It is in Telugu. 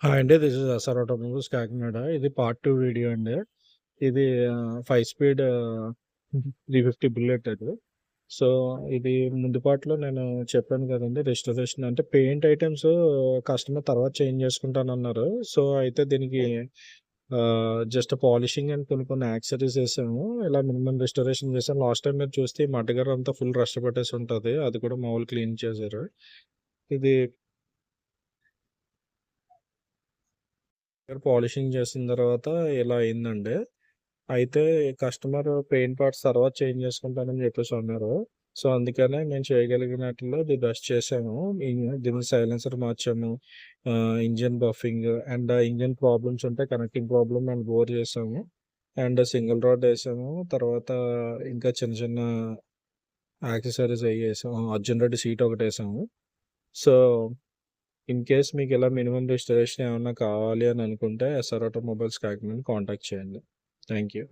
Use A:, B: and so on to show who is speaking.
A: హాయ్ అండి. This is SR automobiles Kakinada. ఇది పార్ట్ 2 వీడియో అండి. ఇది 5 స్పీడ్ 350 బుల్లెట్ అది. సో, ఇది ముందు పార్ట్‌లో నేను చెప్పాను కదండీ! రెస్టోరేషన్ అంటే పెయింట్ ఐటెమ్స్ కస్టమర్ తర్వాత చేంజ్ చేసుకుంటానన్నారు. సో, అయితే దీనికి జస్ట్ పాలిషింగ్ అండ్ కొన్ని కొన్ని యాక్సెసరీస్ ఏసాము. ఇలా మినిమమ్ రెస్టోరేషన్ చేసాం. లాస్ట్ టైమ్ మీరు చూస్తే ఈ మడ్డగారు అంతా ఫుల్ రస్ట్ పట్టేసి ఉంటది. అది కూడా మామూలు క్లీన్ చేశారు. ఇది పాలిషింగ్ చేసిన తర్వాత ఇలా అయిందండి. అయితే కస్టమర్ పెయింట్ పార్ట్స్ తర్వాత చేంజ్ చేసుకుంటానని చెప్పేసి అన్నారు. సో, అందుకనే మేము చేయగలిగినట్లో ది బెస్ట్ చేశాము. దీని సైలెన్సర్ మార్చాము. Engine buffing and engine problems ఉంటే కనెక్టింగ్ ప్రాబ్లమ్ అండ్ బోర్ చేసాము. అండ్ సింగిల్ రాడ్ ఏసాము. తర్వాత ఇంకా చిన్న చిన్న యాక్సెసరీస్ అయ్యి ఏసాము. అర్జున్ రెడ్డి సీట్ ఒకటేసాము. సో, ఇన్ కేస్ మీకు ఇలా మినిమమ్ రెస్టరేషన్ ఏమన్నా కావాలి అని అనుకుంటే ఎస్ఆర్ ఆటోమొబైల్స్ కాకినాడని కాంటాక్ట్ చేయండి. Thank you.